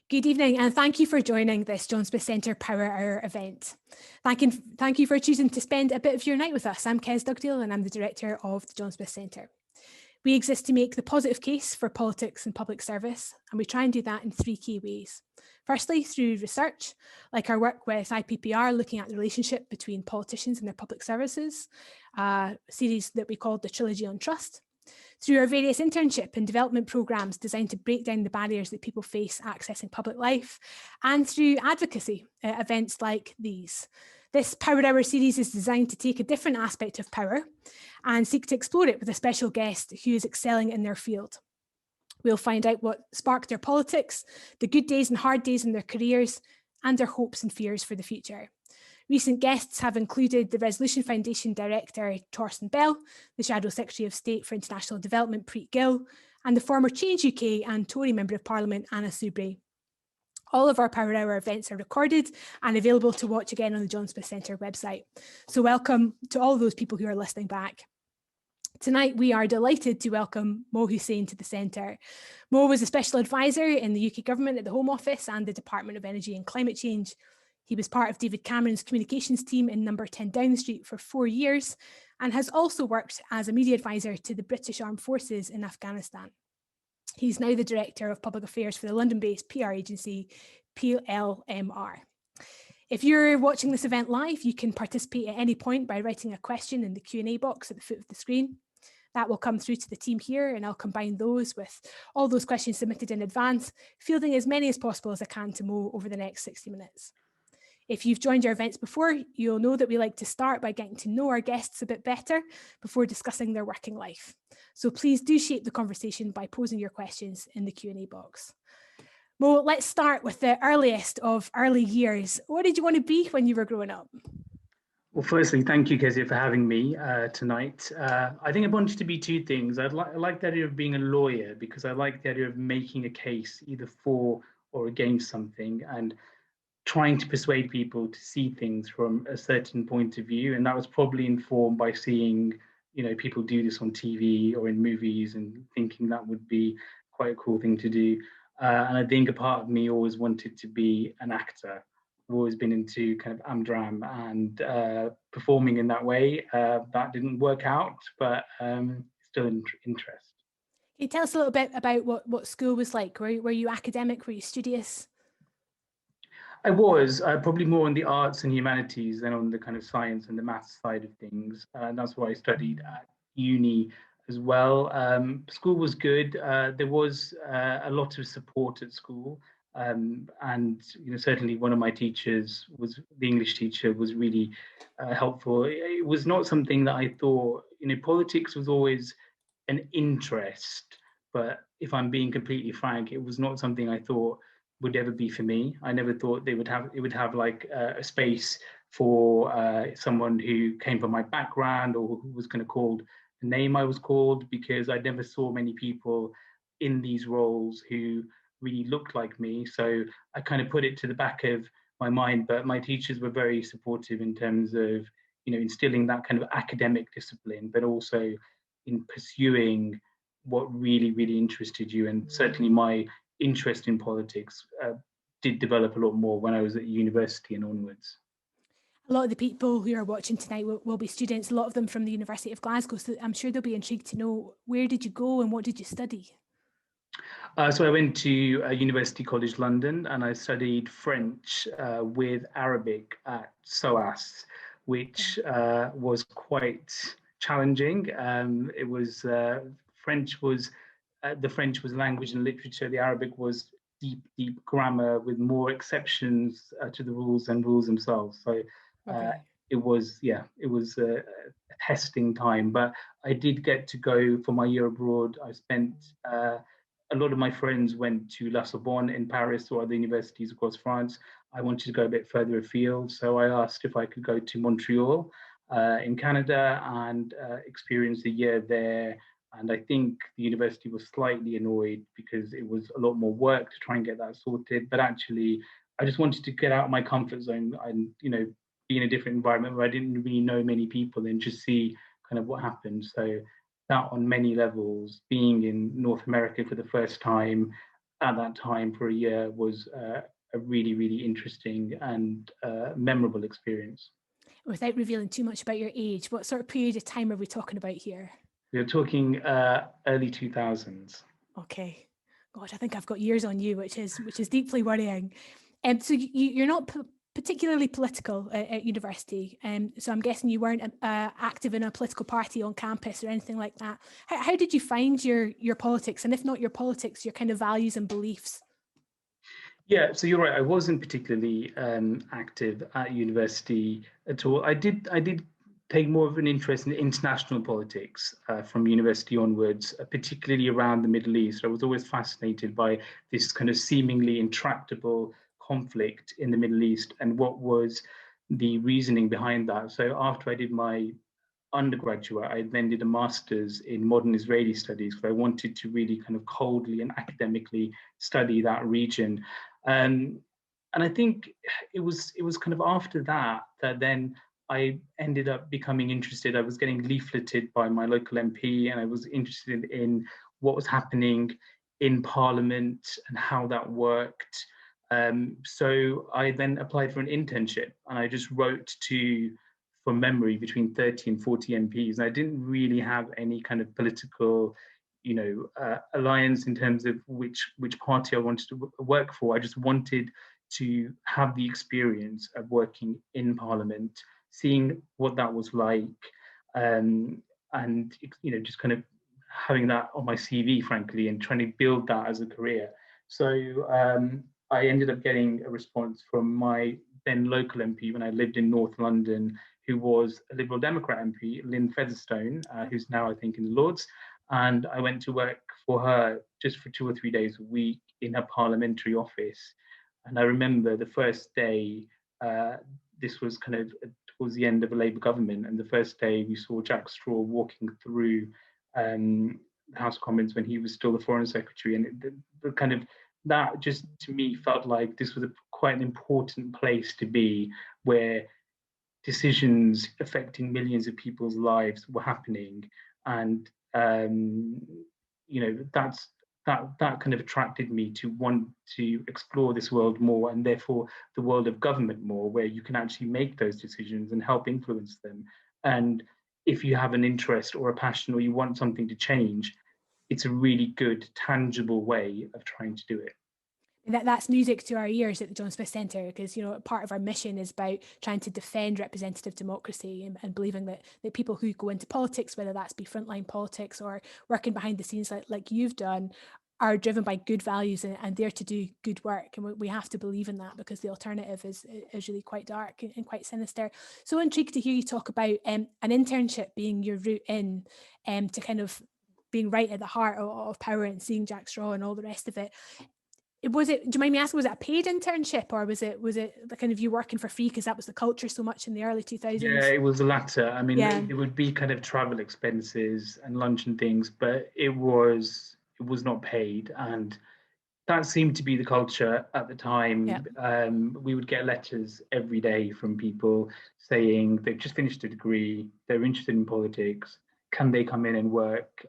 Good evening, and thank you for joining this John Smith Centre Power Hour event. Thank you for choosing to spend a bit of your night with us. I'm Dugdale, and I'm the Director of the John Smith Centre. We exist to make the positive case for politics and public service, and we try and do that in three key ways. Firstly, through research, like our work with IPPR, looking at the relationship between politicians and their public services, a series that we called the Trilogy on Trust. Through our various internship and development programmes designed to break down the barriers that people face accessing public life, and through advocacy events like these. This Power Hour series is designed to take a different aspect of power and seek to explore it with a special guest who is excelling in their field. We'll find out what sparked their politics, the good days and hard days in their careers, and their hopes and fears for the future. Recent guests have included the Resolution Foundation Director, Torsten Bell, the Shadow Secretary of State for International Development, Preet Gill, and the former Change UK and Tory Member of Parliament, Anna Soubry. All of our Power Hour events are recorded and available to watch again on the John Smith Centre website. So welcome to all those people who are listening back. Tonight, we are delighted to welcome Mo Hussein to the Centre. Mo was a Special Advisor in the UK Government at the Home Office and the Department of Energy and Climate Change. He was part of David Cameron's communications team in number 10 Downing Street for 4 years and has also worked as a media advisor to the British Armed Forces in Afghanistan. He's now the Director of Public Affairs for the London-based PR agency PLMR. If you're watching this event live, you can participate at any point by writing a question in the Q&A box at the foot of the screen. That will come through to the team here, and I'll combine those with all those questions submitted in advance, fielding as many as possible as I can to Mo over the next 60 minutes. If you've joined our events before, you'll know that we like to start by getting to know our guests a bit better before discussing their working life. So please do shape the conversation by posing your questions in the Q&A box. Mo, let's start with the earliest of early years. What did you want to be when you were growing up? Well, firstly, thank you, Kezia, for having me tonight. I think I wanted to be two things. I like the idea of being a lawyer because I like the idea of making a case either for or against something and trying to persuade people to see things from a certain point of view. And that was probably informed by seeing, people do this on TV or in movies and thinking that would be quite a cool thing to do. And I think a part of me always wanted to be an actor. I've always been into kind of Amdram and performing in that way. That didn't work out, but still interest. Can you tell us a little bit about what school was like? Were you academic? Were you studious? I was probably more on the arts and humanities than on the kind of science and the maths side of things. And that's what I studied at uni as well. School was good. There was a lot of support at school. And certainly one of my teachers was the English teacher was really helpful. It was not something that I thought, politics was always an interest, but if I'm being completely frank, it was not something I thought would ever be for me. I never thought it would have like a space for someone who came from my background or who was kind of called the name I was called, because I never saw many people in these roles who really looked like me. So I kind of put it to the back of my mind, but my teachers were very supportive in terms of, instilling that kind of academic discipline, but also in pursuing what really, really interested you. And certainly my interest in politics did develop a lot more when I was at university and onwards. A lot of the people who are watching tonight will be students, a lot of them from the University of Glasgow, so I'm sure they'll be intrigued to know, where did you go and what did you study? So I went to University College London and I studied French with Arabic at SOAS, which was quite challenging. It was French was the French was language and literature. The Arabic was deep grammar with more exceptions to the rules than rules themselves. So it was a testing time. But I did get to go for my year abroad. I spent a lot of my friends went to La Sorbonne in Paris or other universities across France. I wanted to go a bit further afield, so I asked if I could go to Montreal in Canada and experience a year there. And I think the university was slightly annoyed because it was a lot more work to try and get that sorted. But actually, I just wanted to get out of my comfort zone and, be in a different environment where I didn't really know many people and just see kind of what happened. So that on many levels, being in North America for the first time, at that time for a year was a really, really interesting and memorable experience. Without revealing too much about your age, what sort of period of time are we talking about here? We are talking early 2000s. Okay. God, I think I've got years on you, which is deeply worrying. So you're not particularly political at university, so I'm guessing you weren't active in a political party on campus or anything like that. How did you find your politics, and if not your politics, your kind of values and beliefs? Yeah, so you're right. I wasn't particularly active at university at all. I did take more of an interest in international politics from university onwards, particularly around the Middle East. I was always fascinated by this kind of seemingly intractable conflict in the Middle East and what was the reasoning behind that. So after I did my undergraduate, I then did a master's in modern Israeli studies because I wanted to really kind of coldly and academically study that region. Um, and I think it was kind of after that that then I ended up becoming interested. I was getting leafleted by my local MP, and I was interested in what was happening in Parliament and how that worked. So I then applied for an internship, and I just wrote to, from memory, between 30 and 40 MPs. And I didn't really have any kind of political, alliance in terms of which party I wanted to work for. I just wanted to have the experience of working in Parliament, seeing what that was like, um, and just kind of having that on my CV, frankly, and trying to build that as a career. So I ended up getting a response from my then local MP when I lived in North London, who was a Liberal Democrat MP, Lynn Featherstone, who's now, I think, in the Lords. And I went to work for her just for 2 or 3 days a week in her parliamentary office. And I remember the first day, this was kind of towards the end of a Labour government, and the first day we saw Jack Straw walking through the House of Commons when he was still the Foreign Secretary. And the kind of that just to me felt like this was quite an important place to be, where decisions affecting millions of people's lives were happening, and that kind of attracted me to want to explore this world more, and therefore the world of government more, where you can actually make those decisions and help influence them. And if you have an interest or a passion, or you want something to change, it's a really good, tangible way of trying to do it. That's music to our ears at the John Smith Centre, because part of our mission is about trying to defend representative democracy, and believing that people who go into politics, whether that's be frontline politics or working behind the scenes like you've done, are driven by good values and there to do good work. And we have to believe in that, because the alternative is really quite dark and quite sinister. So intrigued to hear you talk about an internship being your route in, to kind of being right at the heart of power and seeing Jack Straw and all the rest of it. Do you mind me asking, was it a paid internship, or was it the kind of you working for free because that was the culture so much in the early Yeah, 2000s? it was the latter. I mean, Yeah. there would be kind of travel expenses and lunch and things, but it was not paid, and that seemed to be the culture at the Yeah. time. We would get letters every day from people saying they've just finished a degree, they're interested in politics, can they come in and work,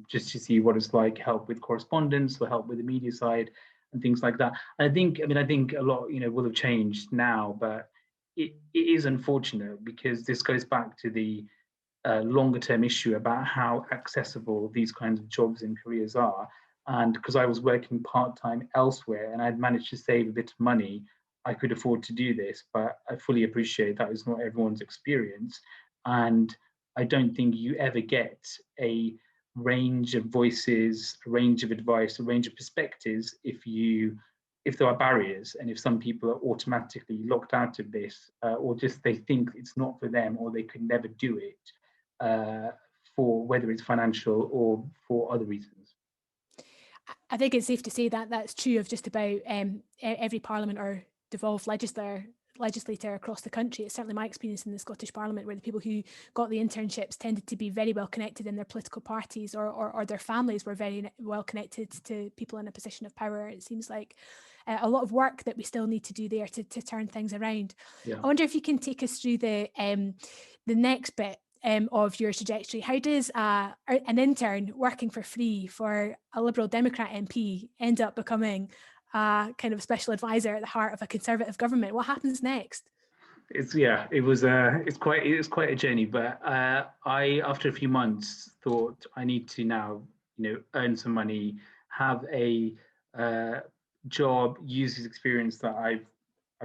just to see what it's like, help with correspondence or help with the media side and things like that. I think a lot, will have changed now, but it is unfortunate, because this goes back to the longer term issue about how accessible these kinds of jobs and careers are. And because I was working part time elsewhere and I'd managed to save a bit of money, I could afford to do this. But I fully appreciate that is not everyone's experience. And I don't think you ever get a range of voices, a range of advice, a range of perspectives if there are barriers, and if some people are automatically locked out of this, or just they think it's not for them, or they could never do it, uh, for whether it's financial or for other reasons. I think it's safe to say that that's true of just about every parliament or devolved legislator across the country. It's certainly my experience in the Scottish Parliament, where the people who got the internships tended to be very well connected in their political parties, or their families were very well connected to people in a position of power. It seems like a lot of work that we still need to do there to turn things around. Yeah. I wonder if you can take us through the next bit. of your trajectory. How does an intern working for free for a Liberal Democrat MP end up becoming a kind of special advisor at the heart of a Conservative government? What happens next? It's quite a journey, but I, after a few months, thought I need to now, earn some money, have a job, use this experience that I've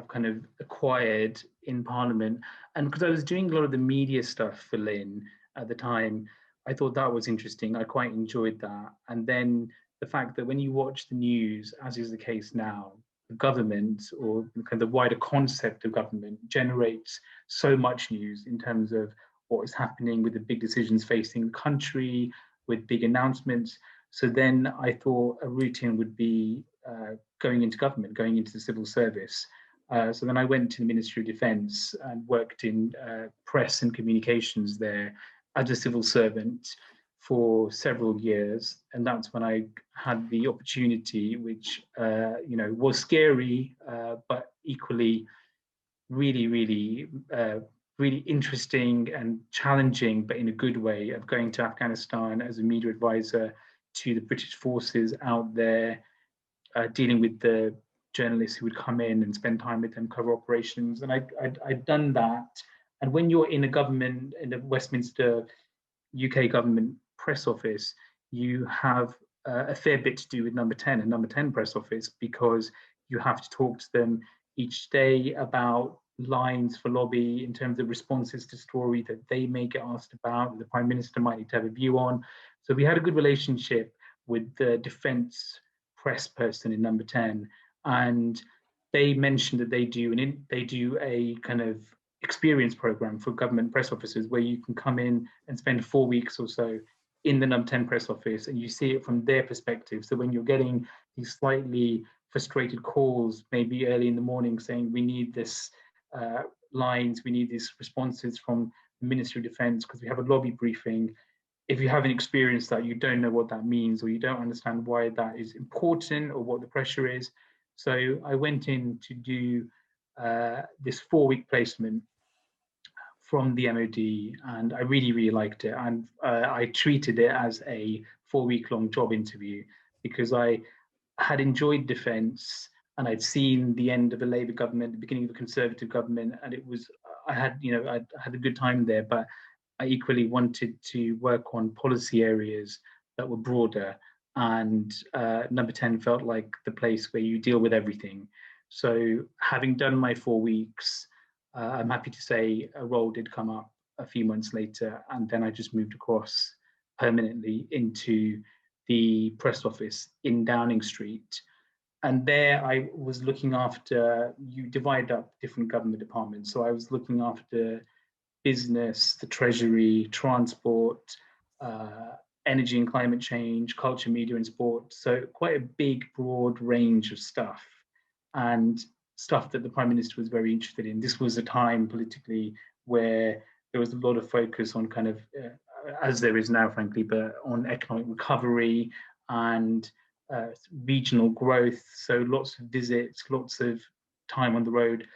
kind of acquired in Parliament, and because I was doing a lot of the media stuff for Lynn at the time, I thought that was interesting. I quite enjoyed that, and then the fact that when you watch the news, as is the case now, government or kind of the wider concept of government generates so much news in terms of what is happening with the big decisions facing the country, with big announcements. So then I thought a routine would be going into government, going into the civil service. So then I went to the Ministry of Defence and worked in press and communications there as a civil servant for several years, and that's when I had the opportunity, which was scary, but equally really interesting and challenging, but in a good way, of going to Afghanistan as a media advisor to the British forces out there, dealing with the journalists who would come in and spend time with them, cover operations, and I'd done that. And when you're in a government, in the Westminster UK government press office, you have a fair bit to do with Number 10 and Number 10 press office, because you have to talk to them each day about lines for lobby in terms of responses to story that they may get asked about, the Prime Minister might need to have a view on. So we had a good relationship with the defence press person in Number 10, and they mentioned that they do a kind of experience program for government press officers where you can come in and spend 4 weeks or so in the Number 10 press office, and you see it from their perspective. So when you're getting these slightly frustrated calls, maybe early in the morning, saying we need this lines, we need these responses from the Ministry of Defence because we have a lobby briefing. If you haven't experienced that, you don't know what that means, or you don't understand why that is important or what the pressure is. So I went in to do this 4-week placement from the MOD, and I really liked it. And I treated it as a 4-week long job interview because I had enjoyed defence, and I'd seen the end of a Labour government, the beginning of a Conservative government, and I had a good time there, but I equally wanted to work on policy areas that were broader, and Number 10 felt like the place where you deal with everything. So having done my 4 weeks, I'm happy to say a role did come up a few months later, and then I just moved across permanently into the press office in Downing Street. And there I was looking after, you divide up different government departments. So I was looking after business, the treasury, transport, energy and climate change, culture, media and sport. So quite a big, broad range of stuff, and stuff that the Prime Minister was very interested in. This was a time politically where there was a lot of focus on kind of, as there is now, frankly, but on economic recovery and regional growth. So lots of visits, lots of time on the road,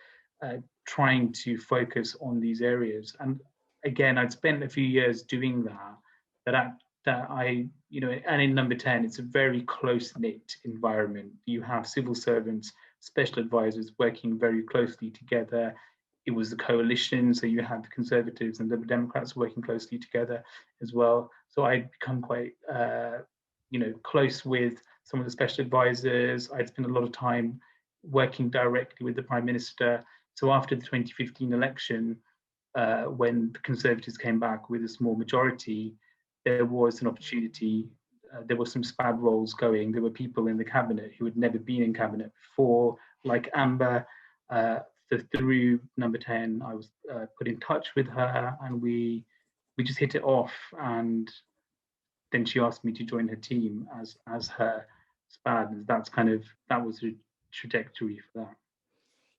trying to focus on these areas. And again, I'd spent a few years doing that I, and in Number 10, it's a very close-knit environment. You have civil servants, special advisors working very closely together. It was a coalition, so you had the Conservatives and Liberal Democrats working closely together as well. So I'd become quite, close with some of the special advisors. I'd spent a lot of time working directly with the Prime Minister. So after the 2015 election, when the Conservatives came back with a small majority, there was an opportunity. There were some SPAD roles going. There were people in the cabinet who had never been in cabinet before, like Amber. Through Number 10, I was put in touch with her, and we just hit it off. And then she asked me to join her team as her SPAD. That was the trajectory for that.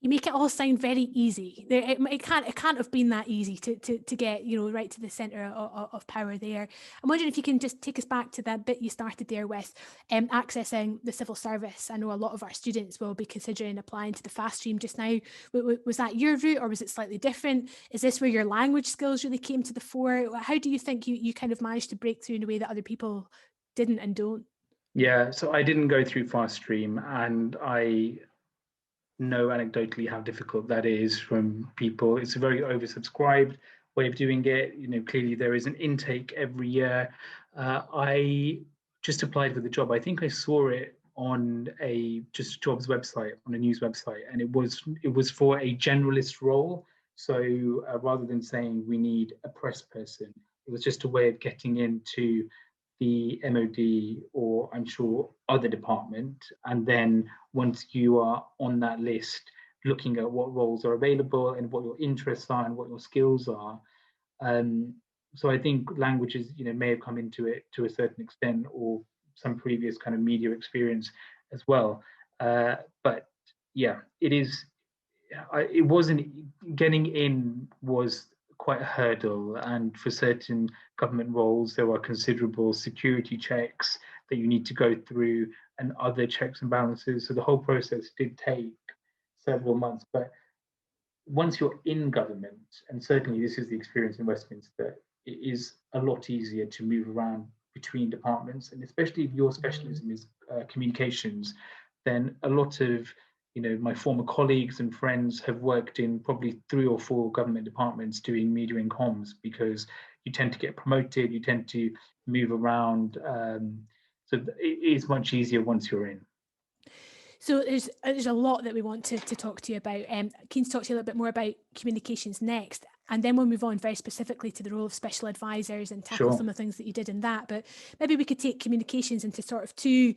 You make it all sound very easy. It can't have been that easy to get, you know, right to the centre of power there. I'm wondering if you can just take us back to that bit you started there with accessing the civil service. I know a lot of our students will be considering applying to the fast stream just now. Was that your route, or was it slightly different? Is this where your language skills really came to the fore? How do you think you kind of managed to break through in a way that other people didn't and don't? Yeah, so I didn't go through fast stream, and I know anecdotally how difficult that is from people. It's a very oversubscribed way of doing it. You know, clearly there is an intake every year. I just applied for the job. I think I saw it on a just jobs website, on a news website, and it was for a generalist role. So rather than saying we need a press person, it was just a way of getting into the MOD, or I'm sure other department. And then once you are on that list, looking at what roles are available and what your interests are and what your skills are. Um, so I think languages, you know, may have come into it to a certain extent, or some previous kind of media experience as well. But yeah, it is. It wasn't, getting in was quite a hurdle, and for certain government roles there were considerable security checks that you need to go through and other checks and balances, so the whole process did take several months. But once you're in government, and certainly this is the experience in Westminster, it is a lot easier to move around between departments, and especially if your specialism is communications, then a lot of, you know, my former colleagues and friends have worked in probably 3 or 4 government departments doing media and comms, because you tend to get promoted, you tend to move around, so it is much easier once you're in. So there's a lot that we want to talk to you about. Keen to talk to you a little bit more about communications next, and then we'll move on very specifically to the role of special advisors and tackle Sure. some of the things that you did in that. But maybe we could take communications into sort of 2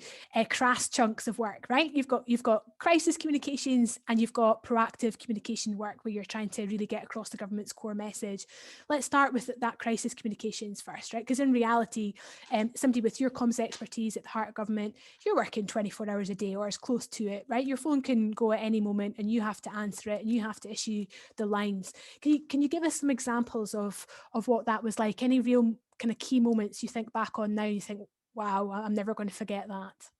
crass chunks of work, right? You've got crisis communications and you've got proactive communication work, where you're trying to really get across the government's core message. Let's start with that crisis communications first, right? Because in reality, somebody with your comms expertise at the heart of government, you're working 24 hours a day or as close to it, right? Your phone can go at any moment and you have to answer it and you have to issue the lines. Can you give us some examples of what that was like? Any real kind of key moments you think back on now, you think, wow, I'm never going to forget that?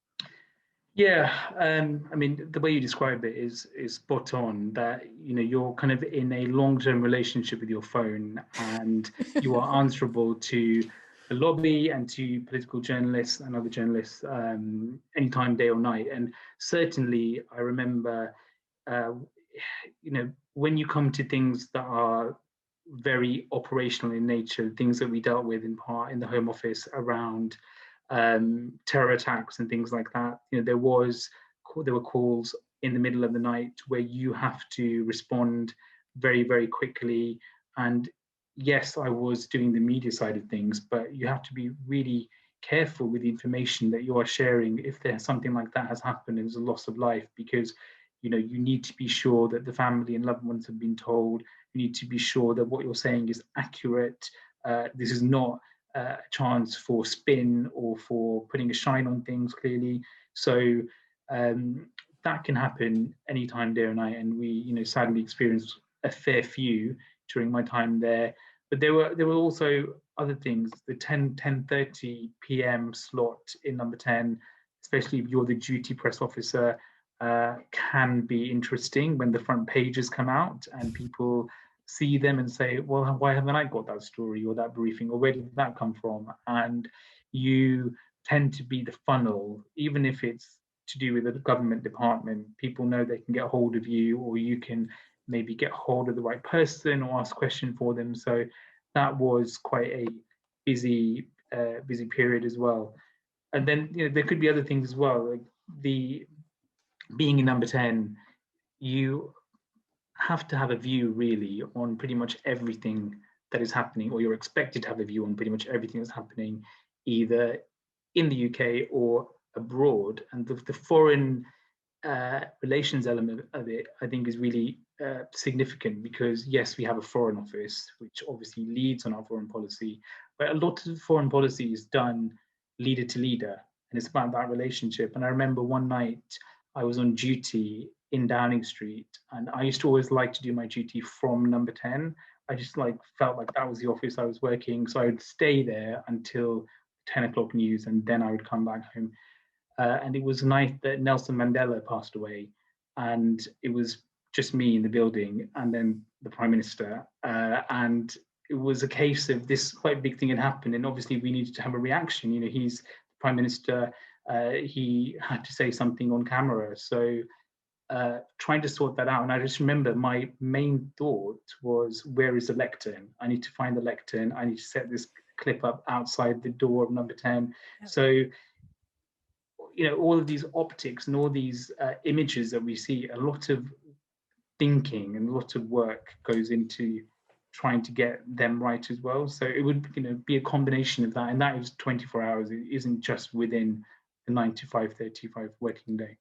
Yeah, I mean, the way you describe it is spot on. That, you know, you're kind of in a long-term relationship with your phone, and you are answerable to the lobby and to political journalists and other journalists, anytime, day or night. And certainly, I remember, uh, you know, when you come to things that are very operational in nature, things that we dealt with in part in the Home Office around terror attacks and things like that. You know, there were calls in the middle of the night where you have to respond very, very quickly. And yes, I was doing the media side of things, but you have to be really careful with the information that you are sharing if there's something like that has happened and there's a loss of life, because, you know, you need to be sure that the family and loved ones have been told. You need to be sure that what you're saying is accurate. This is not a chance for spin or for putting a shine on things, clearly. So that can happen anytime, day or night. And we, you know, sadly experienced a fair few during my time there. But there were also other things. The 10:30 p.m. slot in number 10, especially if you're the duty press officer, can be interesting when the front pages come out and people see them and say, well, why haven't I got that story or that briefing, or where did that come from? And you tend to be the funnel, even if it's to do with a government department. People know they can get hold of you, or you can maybe get hold of the right person or ask a question for them. So that was quite a busy period as well. And then, you know, there could be other things as well, like the being in number 10, you have to have a view really on pretty much everything that is happening, or you're expected to have a view on pretty much everything that's happening, either in the UK or abroad. And the foreign relations element of it, I think, is really significant, because yes, we have a foreign office which obviously leads on our foreign policy, but a lot of foreign policy is done leader to leader, and it's about that relationship. And I remember one night I was on duty in Downing Street, and I used to always like to do my duty from number 10. I just felt like that was the office I was working, so I would stay there until 10 o'clock news, and then I would come back home. And it was a night that Nelson Mandela passed away, and it was just me in the building, and then the Prime Minister. And it was a case of this quite big thing had happened, and obviously we needed to have a reaction. You know, he's the Prime Minister. He had to say something on camera, so trying to sort that out. And I just remember my main thought was, where is the lectern? I need to find the lectern. I need to set this clip up outside the door of number 10. Yep. So, you know, all of these optics and all these images that we see, a lot of thinking and a lot of work goes into trying to get them right as well. So it would, you know, be a combination of that. And that is 24 hours. It isn't just within the 9 to 5:35 working day.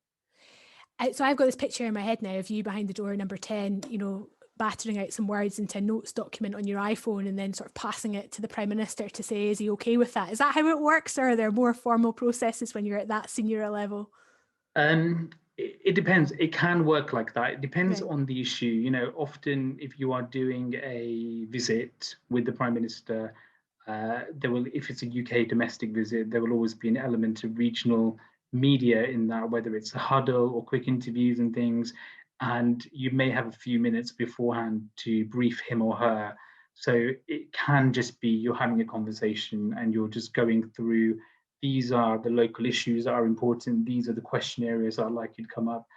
So I've got this picture in my head now of you behind the door, number 10, you know, battering out some words into a notes document on your iPhone and then sort of passing it to the Prime Minister to say, is he okay with that? Is that how it works, or are there more formal processes when you're at that senior level? It depends. It can work like that. It depends on the issue. You know, often if you are doing a visit with the Prime Minister, there will, if it's a UK domestic visit, there will always be an element of regional media in that, whether it's a huddle or quick interviews and things, and you may have a few minutes beforehand to brief him or her. So it can just be you're having a conversation and you're just going through, these are the local issues that are important, these are the question areas that are likely to come up,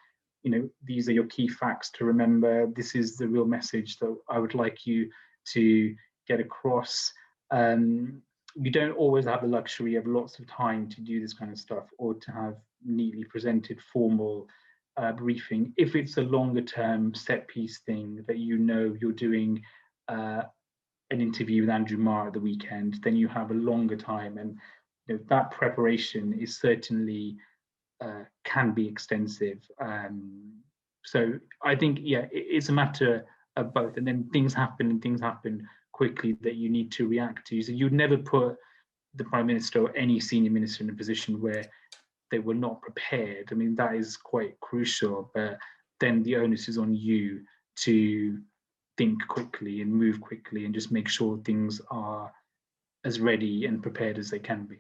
you know, these are your key facts to remember, this is the real message that I would like you to get across. You don't always have the luxury of lots of time to do this kind of stuff or to have neatly presented formal briefing. If it's a longer term set piece thing that you know you're doing an interview with Andrew Marr at the weekend, then you have a longer time, and you know, that preparation is certainly can be extensive. So I think, yeah, it's a matter of both, and then things happen quickly that you need to react to. So you'd never put the Prime Minister or any senior minister in a position where they were not prepared. I mean, that is quite crucial, but then the onus is on you to think quickly and move quickly and just make sure things are as ready and prepared as they can be.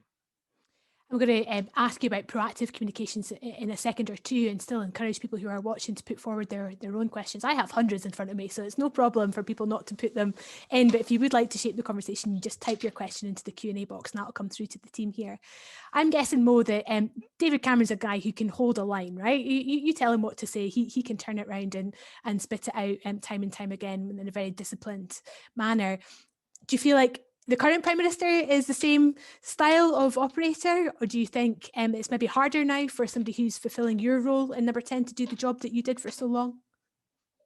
I'm going to ask you about proactive communications in a second or two, and still encourage people who are watching to put forward their own questions. I have hundreds in front of me, so it's no problem for people not to put them in. But if you would like to shape the conversation, you just type your question into the Q&A box and that'll come through to the team here. I'm guessing, Mo, that David Cameron's a guy who can hold a line, right? You tell him what to say, he can turn it around and spit it out time and time again in a very disciplined manner. Do you feel like the current Prime Minister is the same style of operator, or do you think it's maybe harder now for somebody who's fulfilling your role in number 10 to do the job that you did for so long?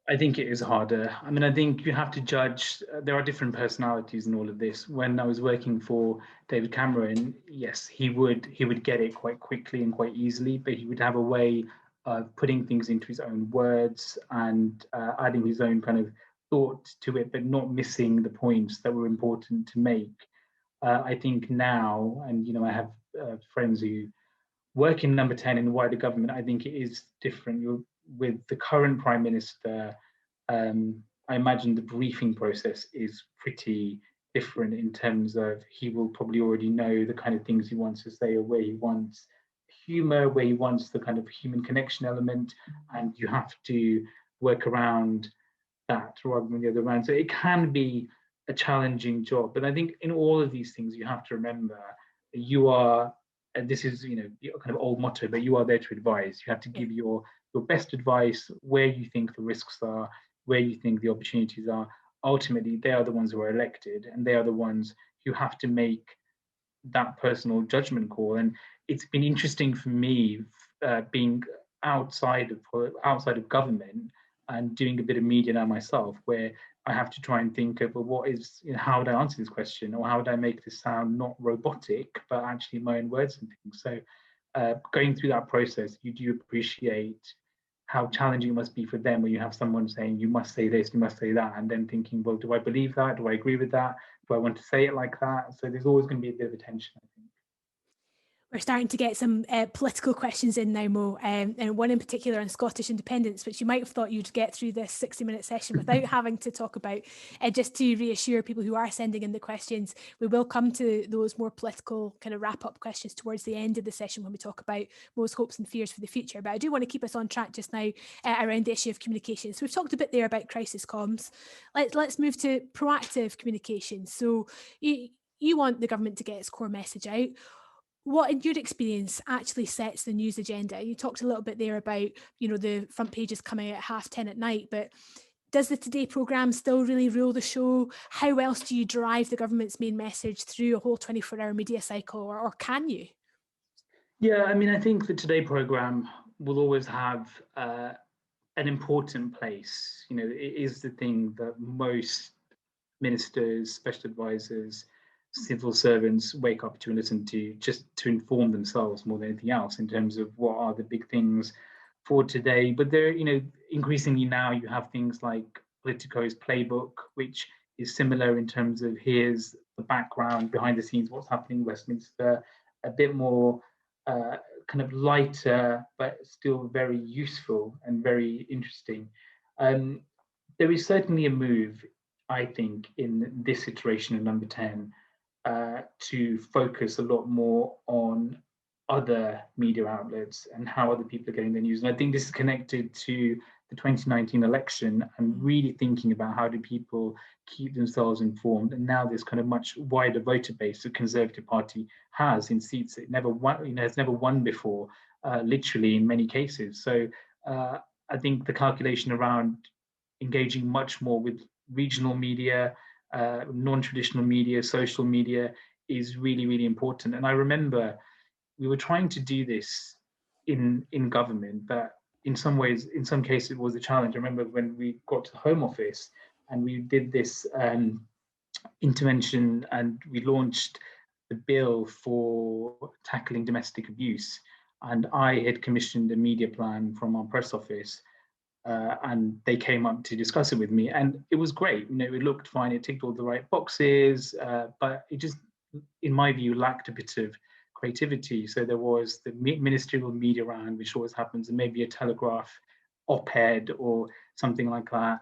I think it is harder. I mean, I think you have to judge, there are different personalities in all of this. When I was working for David Cameron, yes, he would get it quite quickly and quite easily, but he would have a way of putting things into his own words and adding his own kind of thought to it, but not missing the points that were important to make. I think now, and you know, I have friends who work in number 10 in the wider government, I think it is different. With the current Prime Minister, I imagine the briefing process is pretty different in terms of he will probably already know the kind of things he wants to say, or where he wants humor, where he wants the kind of human connection element, and you have to work around that rather than the other way around. So it can be a challenging job, but I think in all of these things you have to remember that you are, and this is, you know, your kind of old motto, but you are there to advise. You have to give your best advice, where you think the risks are, where you think the opportunities are. Ultimately, they are the ones who are elected, and they are the ones who have to make that personal judgment call. And it's been interesting for me being outside of government and doing a bit of media now myself, where I have to try and think of, well, what is, you know, how would I answer this question, or how would I make this sound not robotic, but actually my own words and things. So going through that process, you do appreciate how challenging it must be for them when you have someone saying, you must say this, you must say that, and then thinking, well, do I believe that? Do I agree with that? Do I want to say it like that? So there's always going to be a bit of a tension, I think. We're starting to get some political questions in now, Mo, and one in particular on Scottish independence, which you might have thought you'd get through this 60-minute session without having to talk about. Just to reassure people who are sending in the questions, we will come to those more political kind of wrap-up questions towards the end of the session when we talk about Mo's hopes and fears for the future. But I do want to keep us on track just now around the issue of communication. So we've talked a bit there about crisis comms. Let's move to proactive communication. So you want the government to get its core message out. What, in your experience, actually sets the news agenda? You talked a little bit there about, the front pages coming out at 10:30 at night, but does the Today programme still really rule the show? How else do you drive the government's main message through a whole 24-hour media cycle, or can you? Yeah, I mean, I think the Today programme will always have an important place. It is the thing that most ministers, special advisors, civil servants wake up to and listen to, just to inform themselves more than anything else in terms of what are the big things for today. But there, increasingly now you have things like Politico's playbook, which is similar in terms of here's the background behind the scenes, what's happening in Westminster, a bit more kind of lighter, but still very useful and very interesting. There is certainly a move, I think, in this iteration of Number 10 to focus a lot more on other media outlets and how other people are getting their news. And I think this is connected to the 2019 election and really thinking about how do people keep themselves informed. And now this kind of much wider voter base the Conservative Party has in seats it never won, has never won before, literally in many cases. So I think the calculation around engaging much more with regional media, non-traditional media, social media is really, really important. And I remember we were trying to do this in government, but in some ways, in some cases, it was a challenge. I remember when we got to the Home Office and we did this intervention and we launched the bill for tackling domestic abuse. And I had commissioned a media plan from our press office and they came up to discuss it with me, and it was great. It looked fine. It ticked all the right boxes, but it just, in my view, lacked a bit of creativity. So there was the ministerial media round, which always happens, and maybe a Telegraph op-ed or something like that.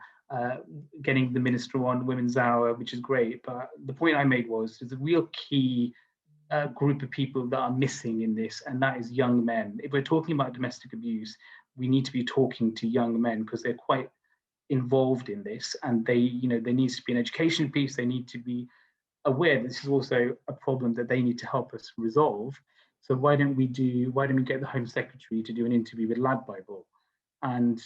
Getting the minister on Women's Hour, which is great. But the point I made was there's a real key group of people that are missing in this, and that is young men. If we're talking about domestic abuse, we need to be talking to young men because they're quite involved in this, and there needs to be an education piece. They need to be aware this is also a problem that they need to help us resolve. So why don't we get the Home Secretary to do an interview with Lad Bible? And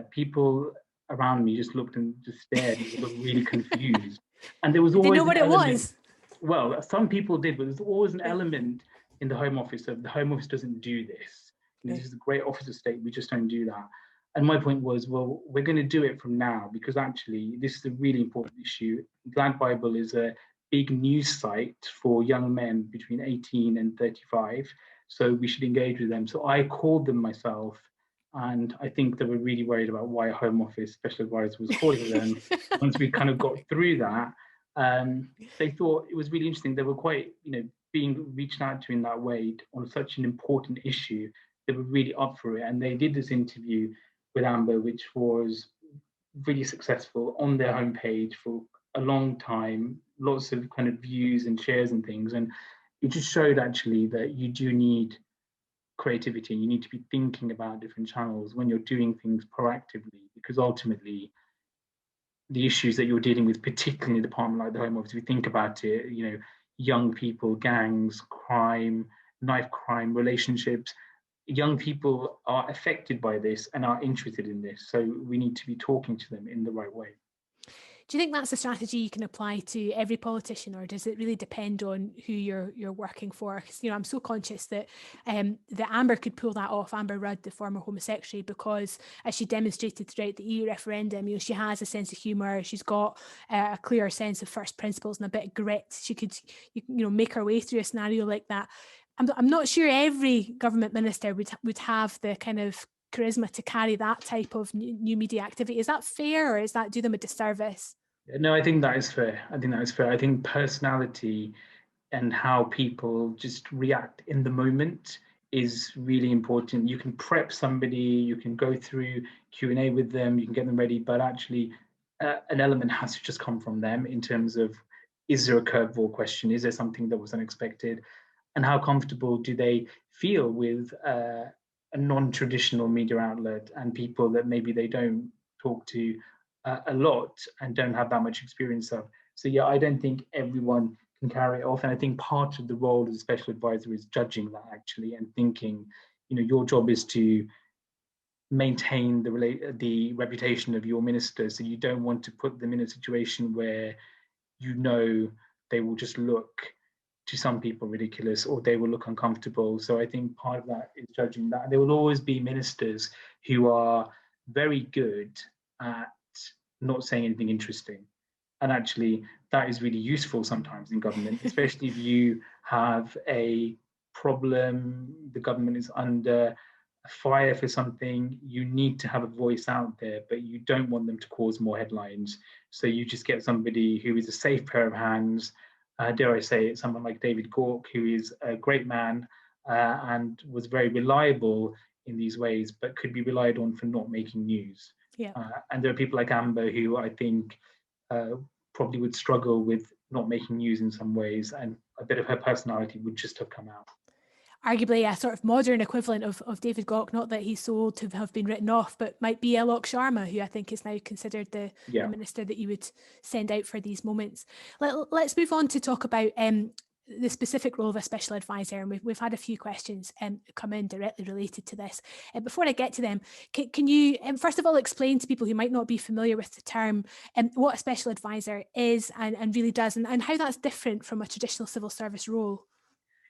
people around me just looked and just stared and looked really confused. And there was always, they know what it was? Well, some people did, but there's always an element in the Home Office of the Home Office doesn't do this. This is a great office of state. We just don't do that. And my point was, well, we're going to do it from now because actually this is a really important issue. Lad Bible is a big news site for young men between 18 and 35. So we should engage with them. So I called them myself, and I think they were really worried about why a Home Office special advisor was calling them. Once we kind of got through that, they thought it was really interesting. They were quite, being reached out to in that way on such an important issue. They were really up for it. And they did this interview with Amber, which was really successful on their homepage for a long time, lots of kind of views and shares and things. And it just showed actually that you do need creativity. You need to be thinking about different channels when you're doing things proactively, because ultimately the issues that you're dealing with, particularly in a department like the Home Office, if you think about it, young people, gangs, crime, knife crime, relationships, young people are affected by this and are interested in this. So we need to be talking to them in the right way. Do you think that's a strategy you can apply to every politician, or does it really depend on who you're working for? Because I'm so conscious that Amber could pull that off, Amber Rudd, the former Home Secretary, because as she demonstrated throughout the EU referendum, she has a sense of humour. She's got a clear sense of first principles and a bit of grit. She could make her way through a scenario like that. I'm not sure every government minister would have the kind of charisma to carry that type of new media activity. Is that fair, or is that do them a disservice? No, I think that is fair. I think personality and how people just react in the moment is really important. You can prep somebody, you can go through Q&A with them, you can get them ready, but actually an element has to just come from them in terms of, is there a curveball question? Is there something that was unexpected? And how comfortable do they feel with a non-traditional media outlet and people that maybe they don't talk to a lot and don't have that much experience of? So yeah, I don't think everyone can carry it off. And I think part of the role as a special advisor is judging that actually and thinking, your job is to maintain the reputation of your minister. So you don't want to put them in a situation where they will just look to some people ridiculous or they will look uncomfortable. So I think part of that is judging that. There will always be ministers who are very good at not saying anything interesting. And actually, that is really useful sometimes in government, especially if you have a problem, the government is under fire for something, you need to have a voice out there, but you don't want them to cause more headlines. So you just get somebody who is a safe pair of hands, dare I say it, someone like David Gauke, who is a great man and was very reliable in these ways, but could be relied on for not making news. Yeah. And there are people like Amber who I think probably would struggle with not making news in some ways, and a bit of her personality would just have come out. Arguably a sort of modern equivalent of David Gauke, not that he's so old to have been written off, but might be Alok Sharma, who I think is now considered the minister that you would send out for these moments. Let's move on to talk about the specific role of a special advisor, and we've had a few questions come in directly related to this. Before I get to them, can you first of all explain to people who might not be familiar with the term what a special advisor is and really does, and how that's different from a traditional civil service role?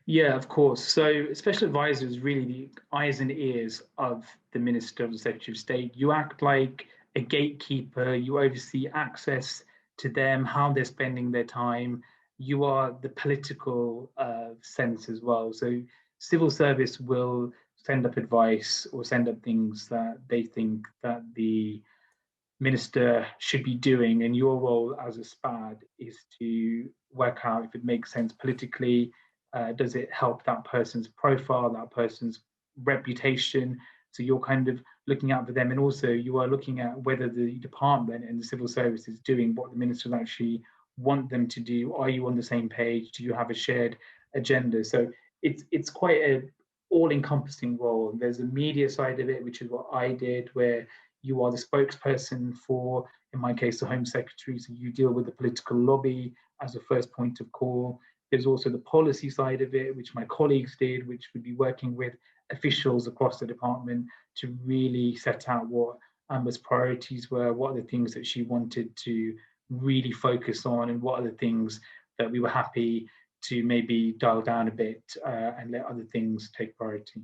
Yeah, of course. So special advisor is really the eyes and ears of the Minister of the Secretary of State. You act like a gatekeeper, you oversee access to them, how they're spending their time. You are the political sense as well. So civil service will send up advice or send up things that they think that the minister should be doing, and your role as a SPAD is to work out if it makes sense politically. Does it help that person's profile, that person's reputation? So you're kind of looking out for them, and also you are looking at whether the department and the civil service is doing what the ministers actually want them to do. Are you on the same page? Do you have a shared agenda? So it's quite a all-encompassing role. There's a media side of it, which is what I did, where you are the spokesperson for, in my case, the Home Secretary, so you deal with the political lobby as a first point of call. There's also the policy side of it, which my colleagues did, which would be working with officials across the department to really set out what Amber's priorities were, what are the things that she wanted to really focus on, and what are the things that we were happy to maybe dial down a bit and let other things take priority.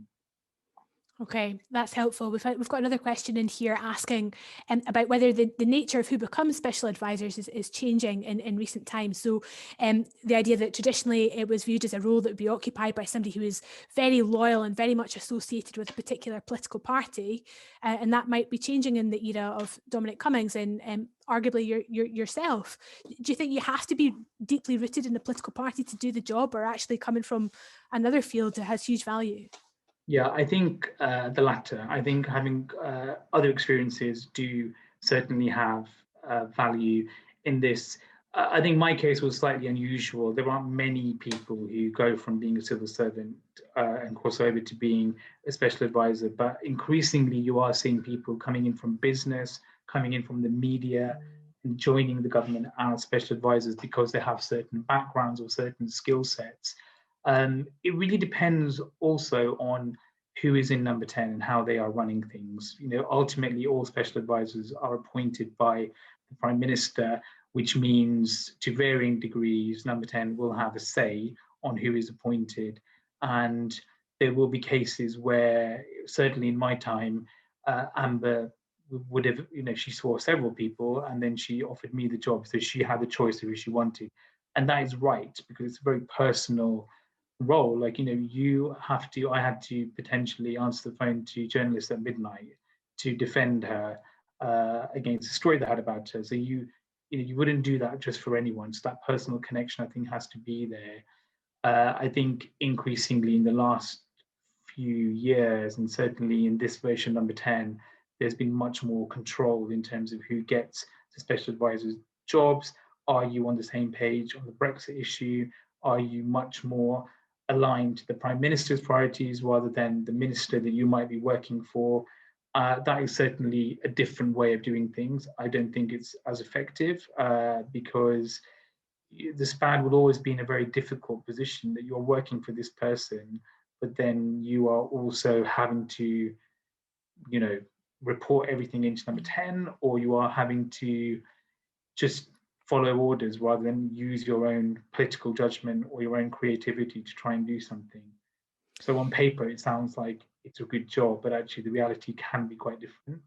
Okay, that's helpful. We've got another question in here asking about whether the nature of who becomes special advisors is changing in recent times. So the idea that traditionally it was viewed as a role that would be occupied by somebody who is very loyal and very much associated with a particular political party, and that might be changing in the era of Dominic Cummings and arguably yourself. Do you think you have to be deeply rooted in the political party to do the job, or actually coming from another field that has huge value? Yeah, I think the latter. I think having other experiences do certainly have value in this. I think my case was slightly unusual. There aren't many people who go from being a civil servant and cross over to being a special advisor, but increasingly you are seeing people coming in from business, coming in from the media, and joining the government as special advisors because they have certain backgrounds or certain skill sets. It really depends also on who is in number 10 and how they are running things. Ultimately, all special advisors are appointed by the Prime Minister, which means to varying degrees, number 10 will have a say on who is appointed. And there will be cases where, certainly in my time, Amber would have, she saw several people and then she offered me the job. So she had the choice of who she wanted. And that is right, because it's a very personal role. Like, I had to potentially answer the phone to journalists at midnight to defend her against a story they had about her. So you wouldn't do that just for anyone. So that personal connection, I think, has to be there. I think increasingly in the last few years, and certainly in this version number 10, there's been much more control in terms of who gets the special advisors jobs. Are you on the same page on the Brexit issue? Are you much more aligned to the Prime Minister's priorities rather than the minister that you might be working for? That is certainly a different way of doing things. I don't think it's as effective because the SPAD will always be in a very difficult position that you're working for this person, but then you are also having to, report everything into number 10, or you are having to just follow orders rather than use your own political judgment or your own creativity to try and do something. So on paper, it sounds like it's a good job, but actually the reality can be quite different.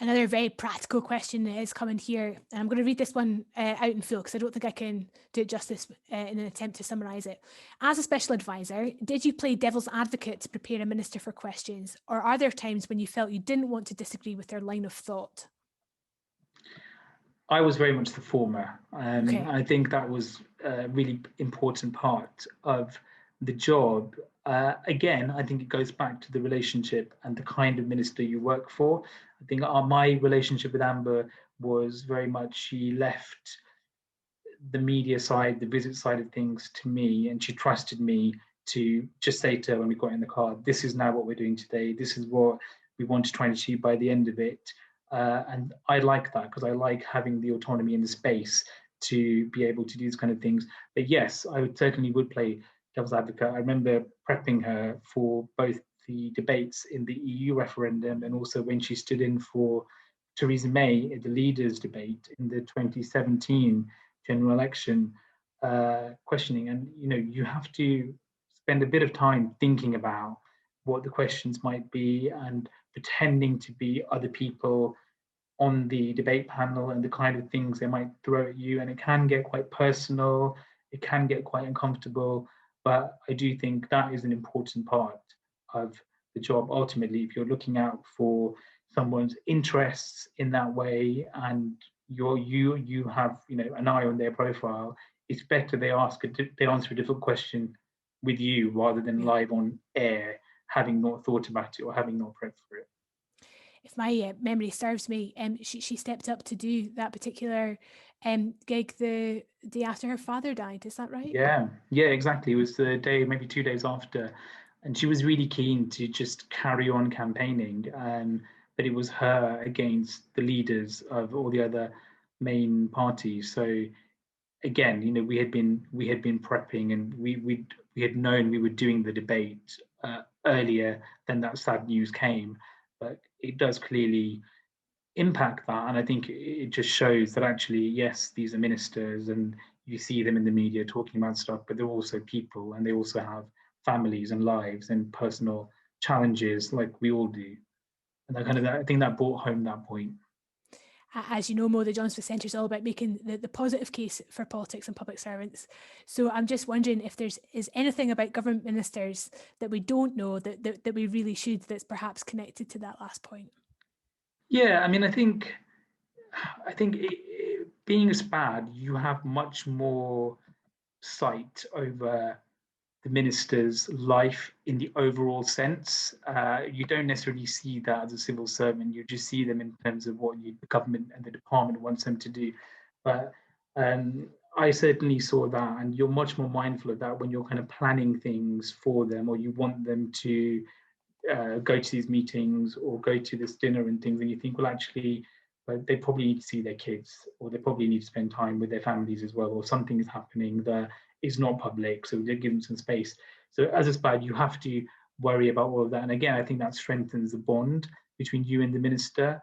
Another very practical question is coming here, and I'm going to read this one out in full because I don't think I can do it justice in an attempt to summarise it. As a special advisor, did you play devil's advocate to prepare a minister for questions, or are there times when you felt you didn't want to disagree with their line of thought? I was very much the former. Okay. I think that was a really important part of the job. Again, I think it goes back to the relationship and the kind of minister you work for. I think my relationship with Amber was very much she left the media side, the visit side of things to me, and she trusted me to just say to her when we got in the car, this is now what we're doing today. This is what we want to try and achieve by the end of it. And I like that because I like having the autonomy and the space to be able to do these kind of things. But yes, I certainly would play devil's advocate. I remember prepping her for both the debates in the EU referendum and also when she stood in for Theresa May at the leaders' debate in the 2017 general election, questioning. And you have to spend a bit of time thinking about what the questions might be and pretending to be other people on the debate panel and the kind of things they might throw at you. And it can get quite personal, it can get quite uncomfortable, but I do think that is an important part of the job. Ultimately, if you're looking out for someone's interests in that way and you have an eye on their profile, it's better they answer a different question with you rather than live on air, having not thought about it or having not prepped for it. If my memory serves me, she stepped up to do that particular gig the day after her father died. Is that right? Yeah, exactly. It was the day, maybe 2 days after, and she was really keen to just carry on campaigning. But it was her against the leaders of all the other main parties. So again, we had been prepping, and we had known we were doing the debate earlier than that sad news came. But it does clearly impact that, and I think it just shows that actually, yes, these are ministers, and you see them in the media talking about stuff, but they're also people, and they also have families and lives and personal challenges like we all do. And I think that brought home that point. As you know, Mo, the John Smith Centre is all about making the positive case for politics and public servants. So I'm just wondering if is anything about government ministers that we don't know that we really should, that's perhaps connected to that last point. Yeah, I mean, I think being a SPAD, you have much more sight over the minister's life in the overall sense. You don't necessarily see that as a civil servant. You just see them in terms of what the government and the department wants them to do. But I certainly saw that, and you're much more mindful of that when you're kind of planning things for them, or you want them to go to these meetings or go to this dinner and things, and you think, well, actually, they probably need to see their kids, or they probably need to spend time with their families as well, or something is happening that is not public, so they give them some space. So as a SPAD, you have to worry about all of that. And again, I think that strengthens the bond between you and the minister.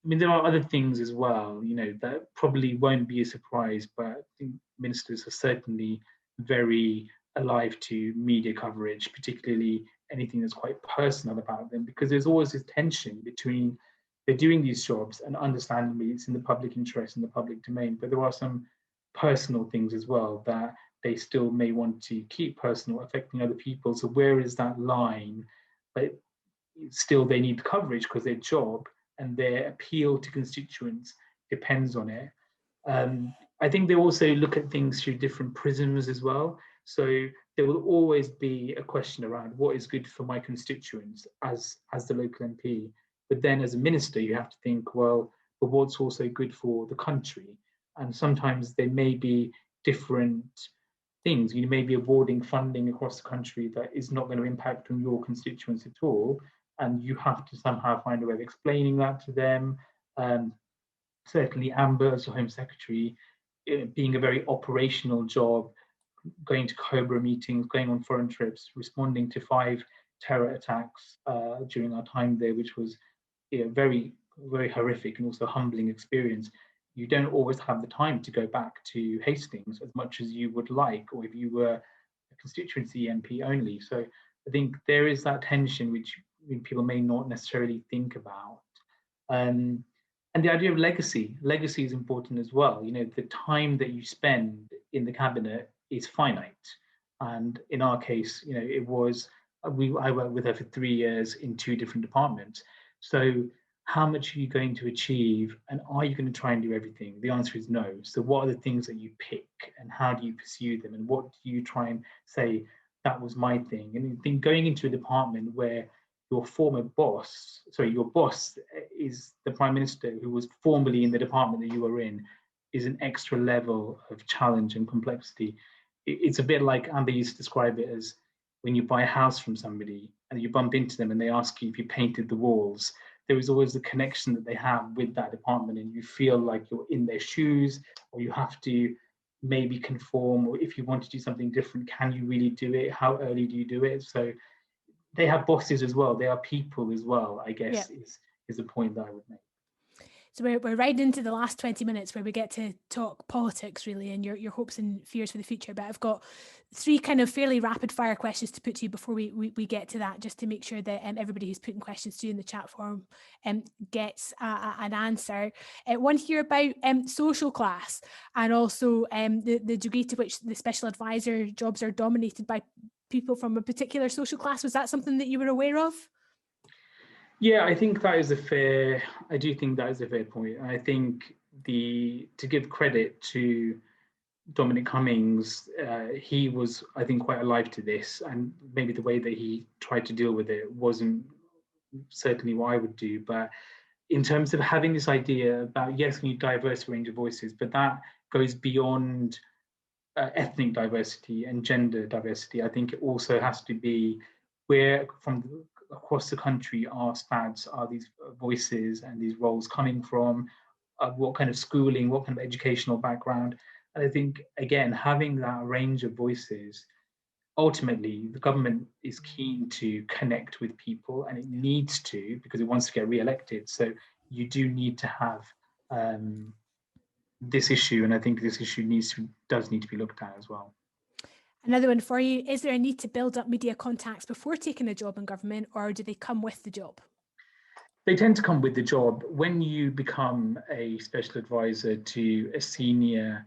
I mean, there are other things as well, that probably won't be a surprise, but I think ministers are certainly very alive to media coverage, particularly anything that's quite personal about them, because there's always this tension between they're doing these jobs and understandably it's in the public interest in the public domain, but there are some personal things as well that they still may want to keep personal, affecting other people. So where is that line? But still they need coverage because their job and their appeal to constituents depends on it. I think they also look at things through different prisms as well. So there will always be a question around what is good for my constituents as the local MP. But then as a minister, you have to think, well, but what's also good for the country? And sometimes there may be different things. You may be awarding funding across the country that is not going to impact on your constituents at all. And you have to somehow find a way of explaining that to them. Certainly Amber as the Home Secretary, being a very operational job, going to Cobra meetings, going on foreign trips, responding to 5 terror attacks during our time there, which was very, very horrific and also humbling experience. You don't always have the time to go back to Hastings as much as you would like, or if you were a constituency MP only. So I think there is that tension which people may not necessarily think about. And the idea of legacy is important as well. The time that you spend in the cabinet is finite. And in our case, it was, I worked with her for 3 years in 2 different departments. So how much are you going to achieve, and are you going to try and do everything? The answer is no. So what are the things that you pick, and how do you pursue them, and what do you try and say, that was my thing? And I think going into a department where your your boss is the Prime Minister who was formerly in the department that you were in, is an extra level of challenge and complexity. It's a bit like Amber used to describe it as when you buy a house from somebody and you bump into them and they ask you if you painted the walls. There is always the connection that they have with that department, and you feel like you're in their shoes, or you have to maybe conform, or if you want to do something different, can you really do it? How early do you do it? So they have bosses as well. They are people as well, I guess, is a point that I would make. So we're right into the last 20 minutes where we get to talk politics, really, and your hopes and fears for the future. But I've got 3 kind of fairly rapid fire questions to put to you before we get to that, just to make sure that everybody who's putting questions to you in the chat forum gets an answer. One here about social class, and also the degree to which the special advisor jobs are dominated by people from a particular social class. Was that something that you were aware of? Yeah, I think that is I do think that is a fair point. And I think to give credit to Dominic Cummings, he was, I think, quite alive to this, and maybe the way that he tried to deal with it wasn't certainly what I would do. But in terms of having this idea about, yes, we need diverse range of voices, but that goes beyond ethnic diversity and gender diversity. I think it also has to be where from across the country are these voices and these roles coming from, what kind of schooling, what kind of educational background. And I think, again, having that range of voices, ultimately the government is keen to connect with people, and it needs to, because it wants to get re-elected. So you do need to have this issue, and I think this issue does need to be looked at as well. Another one for you: is there a need to build up media contacts before taking a job in government, or do they come with the job? They tend to come with the job. When you become a special advisor to a senior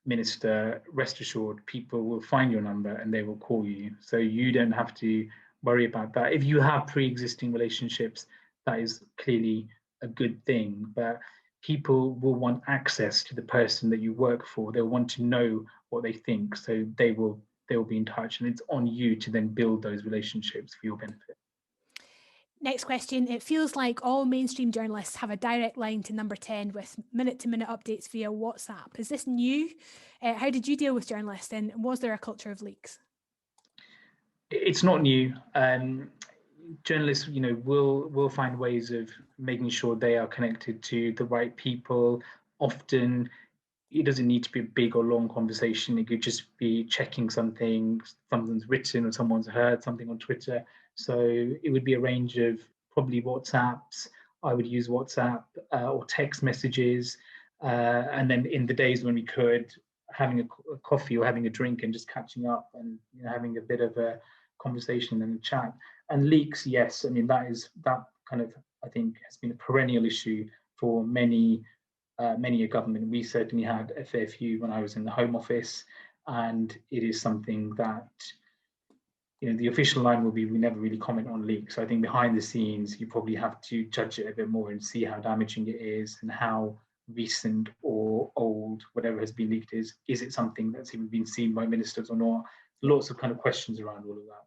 minister, rest assured, people will find your number and they will call you. So you don't have to worry about that. If you have pre-existing relationships, that is clearly a good thing. But people will want access to the person that you work for. They'll want to know what they think. So they will be in touch, and it's on you to then build those relationships for your benefit. Next question. It feels like all mainstream journalists have a direct line to number 10 with minute-to-minute updates via WhatsApp. Is this new? How did you deal with journalists, and was there a culture of leaks? It's not new. Journalists, will find ways of making sure they are connected to the right people. Often, it doesn't need to be a big or long conversation. It could just be checking something's written or someone's heard something on Twitter. So it would be a range of probably WhatsApps. I would use WhatsApp or text messages. And then in the days when we could, having a coffee or having a drink and just catching up and having a bit of a conversation and a chat. And leaks, yes, I mean, that kind of, I think, has been a perennial issue for many a government. We certainly had a fair few when I was in the Home Office, and it is something that the official line will be, we never really comment on leaks. So I think behind the scenes, you probably have to judge it a bit more and see how damaging it is and how recent or old, whatever has been leaked is it something that's even been seen by ministers or not? Lots of kind of questions around all of that.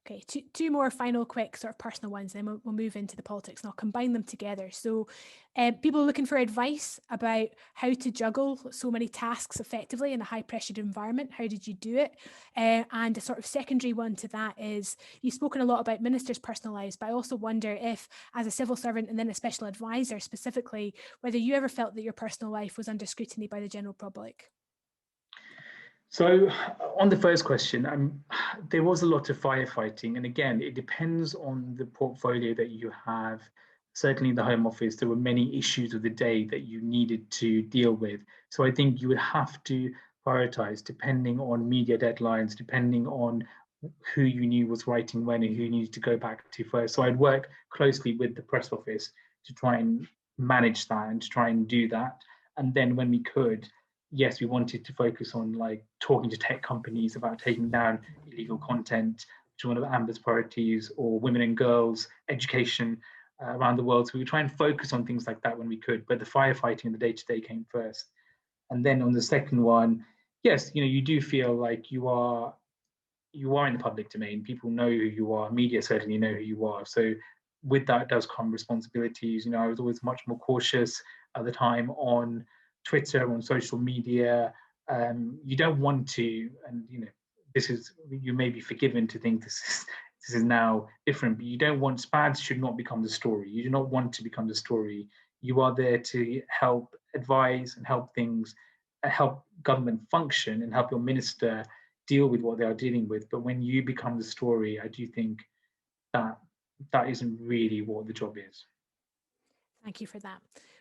Okay, two more final quick sort of personal ones, then we'll move into the politics and I'll combine them together. So people are looking for advice about how to juggle so many tasks effectively in a high pressured environment. How did you do it? And a sort of secondary one to that is, you've spoken a lot about ministers' personal lives, but I also wonder if, as a civil servant and then a special advisor specifically, whether you ever felt that your personal life was under scrutiny by the general public. So on the first question, there was a lot of firefighting. And again, it depends on the portfolio that you have. Certainly in the Home Office, there were many issues of the day that you needed to deal with. So I think you would have to prioritize depending on media deadlines, depending on who you knew was writing when and who you needed to go back to first. So I'd work closely with the press office to try and manage that and to try and do that. And then when we could, yes, we wanted to focus on like talking to tech companies about taking down illegal content, which is one of Amber's priorities, or women and girls education around the world. So we would try and focus on things like that when we could, but the firefighting and the day-to-day came first. And then on the second one, yes, you do feel like you are in the public domain. People know who you are. Media certainly know who you are. So with that does come responsibilities. I was always much more cautious at the time on Twitter, on social media. You don't want to, and you may be forgiven to think this is now different, but you don't want, SPADs should not become the story. You do not want to become the story. You are there to help advise and help government function and help your minister deal with what they are dealing with. But when you become the story, I do think that isn't really what the job is. Thank you for that.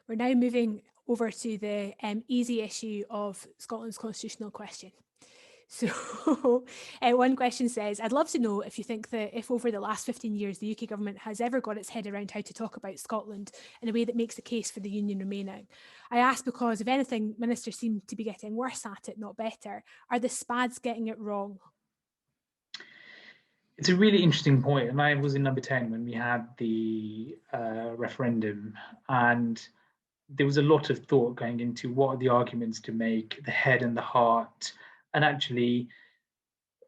We're now moving over to the easy issue of Scotland's constitutional question. So one question says, I'd love to know if you think that if over the last 15 years the UK government has ever got its head around how to talk about Scotland in a way that makes the case for the union remaining. I ask because, if anything, ministers seem to be getting worse at it, not better. Are the SPADs getting it wrong? It's a really interesting point, and I was in number 10 when we had the referendum, and there was a lot of thought going into what are the arguments to make, the head and the heart. And actually,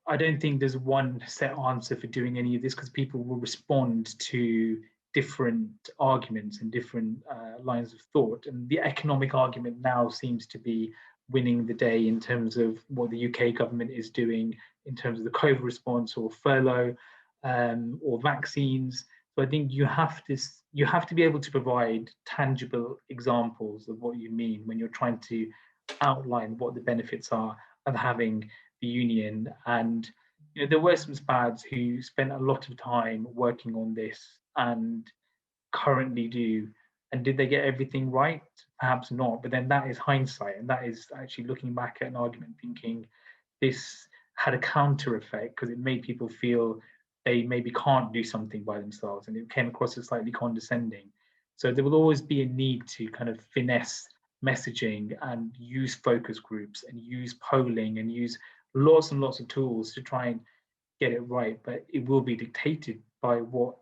I don't think there's one set answer for doing any of this, because people will respond to different arguments and different lines of thought. And the economic argument now seems to be winning the day in terms of what the UK government is doing in terms of the COVID response, or furlough, or vaccines. So I think you have to be able to provide tangible examples of what you mean when you're trying to outline what the benefits are of having the union. And there were some SPADs who spent a lot of time working on this and currently do. And did they get everything right? Perhaps not. But then that is hindsight, and that is actually looking back at an argument thinking this had a counter effect, because it made people feel they maybe can't do something by themselves, and it came across as slightly condescending. So there will always be a need to kind of finesse messaging and use focus groups and use polling and use lots and lots of tools to try and get it right. But it will be dictated by what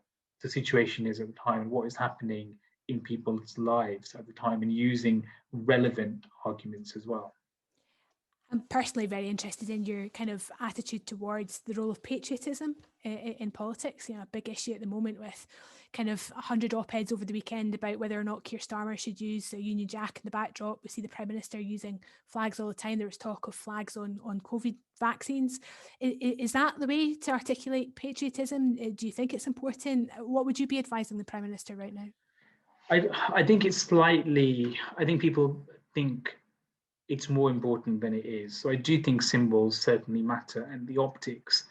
the situation is at the time and what is happening in people's lives at the time, and using relevant arguments as well. I'm personally very interested in your kind of attitude towards the role of patriotism in politics. A big issue at the moment with kind of 100 op-eds over the weekend about whether or not Keir Starmer should use a Union Jack in the backdrop. We see the Prime Minister using flags all the time. There was talk of flags on COVID vaccines. Is that the way to articulate patriotism? Do you think it's important? What would you be advising the Prime Minister right now? I think it's slightly, I think people think it's more important than it is. So I do think symbols certainly matter, and the optics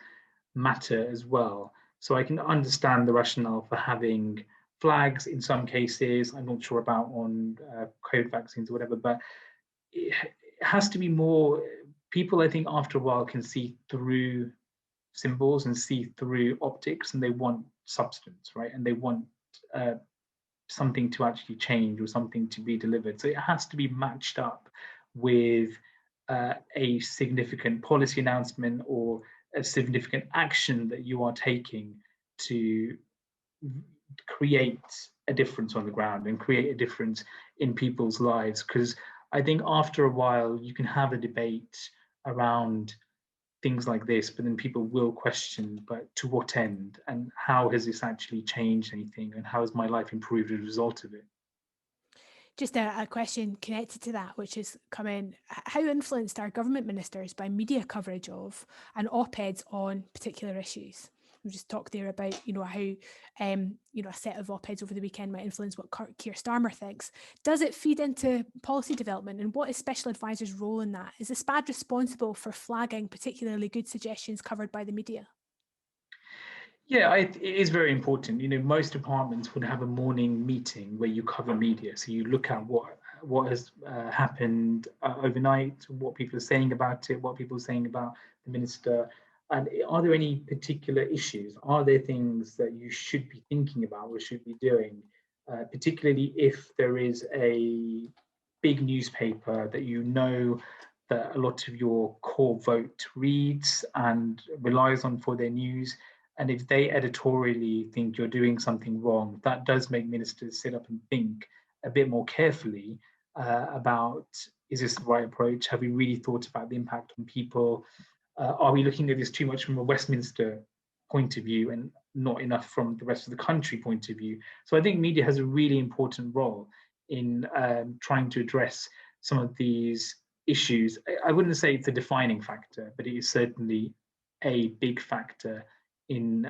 matter as well. So I can understand the rationale for having flags in some cases. I'm not sure about on COVID vaccines or whatever, but it has to be more. People, I think, after a while can see through symbols and see through optics, and they want substance, right? And they want something to actually change or something to be delivered. So it has to be matched up with a significant policy announcement or a significant action that you are taking to create a difference on the ground and create a difference in people's lives. Because I think after a while, you can have a debate around things like this, but then people will question, but to what end? And how has this actually changed anything? And how has my life improved as a result of it? Just a question connected to that, which has come in. How influenced are government ministers by media coverage of and op-eds on particular issues? We just talked there about, how, a set of op-eds over the weekend might influence what Keir Starmer thinks. Does it feed into policy development, and what is special advisors' role in that? Is the SPAD responsible for flagging particularly good suggestions covered by the media? Yeah, it is very important. Most departments would have a morning meeting where you cover media. So you look at what has happened overnight, what people are saying about it, what people are saying about the minister, and are there any particular issues? Are there things that you should be thinking about or should be doing, particularly if there is a big newspaper that that a lot of your core vote reads and relies on for their news. And if they editorially think you're doing something wrong, that does make ministers sit up and think a bit more carefully about, is this the right approach? Have we really thought about the impact on people? Are we looking at this too much from a Westminster point of view and not enough from the rest of the country point of view? So I think media has a really important role in trying to address some of these issues. I wouldn't say it's a defining factor, but it is certainly a big factor in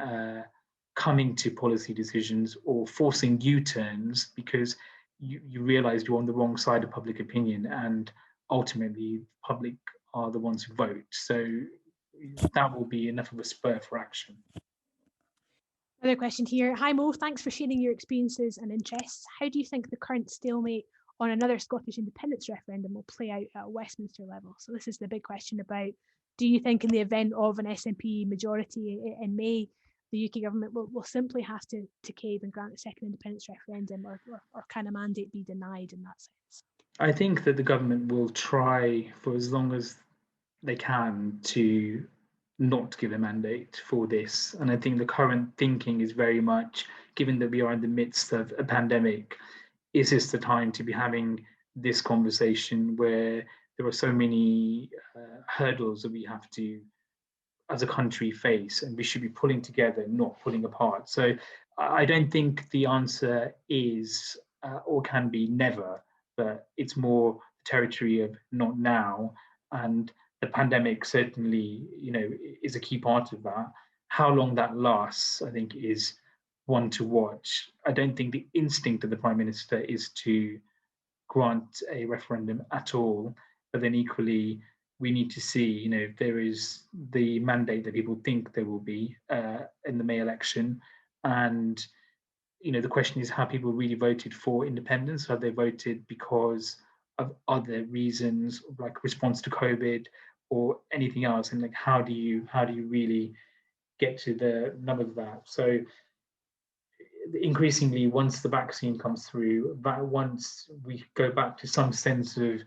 coming to policy decisions or forcing U-turns because you realize you're on the wrong side of public opinion, and ultimately the public are the ones who vote. So that will be enough of a spur for action. Another question here. Hi Mo, thanks for sharing your experiences and interests. How do you think the current stalemate on another Scottish independence referendum will play out at a Westminster level? So this is the big question about, do you think in the event of an SNP majority in May, the UK government will simply have to cave and grant a second independence referendum, or can a mandate be denied in that sense? I think that the government will try for as long as they can to not give a mandate for this. And I think the current thinking is very much, given that we are in the midst of a pandemic, is this the time to be having this conversation where there are so many hurdles that we have to, as a country, face, and we should be pulling together, not pulling apart. So I don't think the answer is or can be never, but it's more the territory of not now. And the pandemic certainly, is a key part of that. How long that lasts, I think, is one to watch. I don't think the instinct of the Prime Minister is to grant a referendum at all, but then equally, we need to see, if there is the mandate that people think there will be in the May election. And, the question is how people really voted for independence. Have they voted because of other reasons, like response to COVID or anything else? And like, how do you really get to the nub of that? So increasingly, once the vaccine comes through, once we go back to some sense of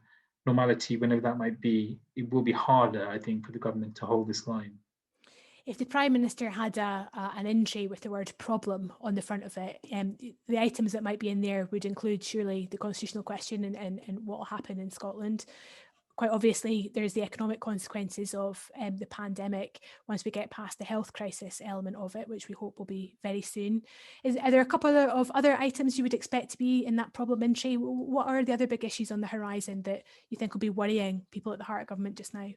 normality, whenever that might be, it will be harder, I think, for the government to hold this line. If the Prime Minister had an entry with the word problem on the front of it, the items that might be in there would include surely the constitutional question and what will happen in Scotland. Quite obviously, there's the economic consequences of the pandemic once we get past the health crisis element of it, which we hope will be very soon. Are there a couple of other items you would expect to be in that problem entry? What are the other big issues on the horizon that you think will be worrying people at the heart of government just now?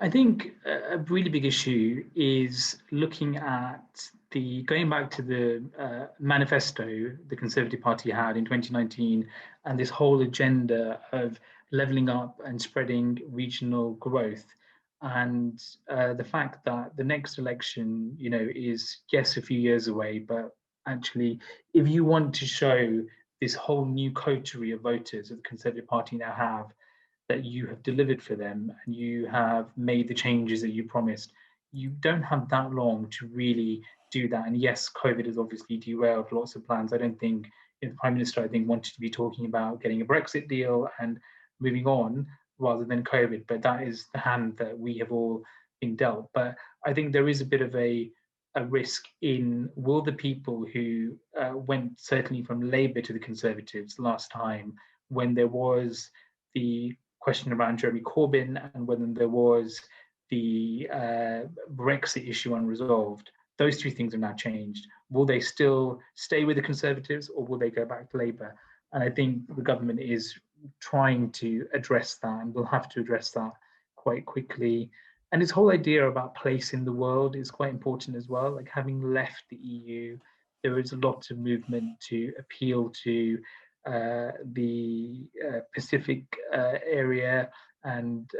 I think a really big issue is looking at going back to the manifesto the Conservative Party had in 2019, and this whole agenda of levelling up and spreading regional growth. And the fact that the next election, is, yes, a few years away, but actually, if you want to show this whole new coterie of voters that the Conservative Party now have, that you have delivered for them and you have made the changes that you promised, you don't have that long to really do that. And yes, COVID has obviously derailed lots of plans. I don't think the Prime Minister, I think, wanted to be talking about getting a Brexit deal and moving on rather than COVID, but that is the hand that we have all been dealt. But I think there is a bit of a a risk in, will the people who went certainly from Labour to the Conservatives last time, when there was the question around Jeremy Corbyn and when there was the Brexit issue unresolved, those two things have now changed. Will they still stay with the Conservatives or will they go back to Labour? And I think the government is trying to address that, and we'll have to address that quite quickly. And this whole idea about place in the world is quite important as well. Like, having left the EU, there is a lot of movement to appeal to the Pacific area and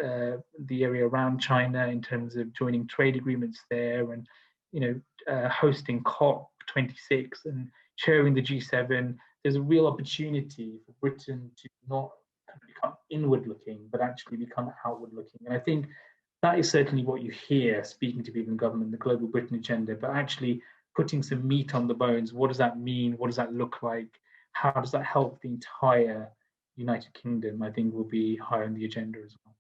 the area around China in terms of joining trade agreements there, and hosting COP26 and chairing the G7. There's a real opportunity for Britain to not become inward looking, but actually become outward looking. And I think that is certainly what you hear speaking to people in government, the Global Britain agenda, but actually putting some meat on the bones. What does that mean? What does that look like? How does that help the entire United Kingdom? I think will be higher on the agenda as well.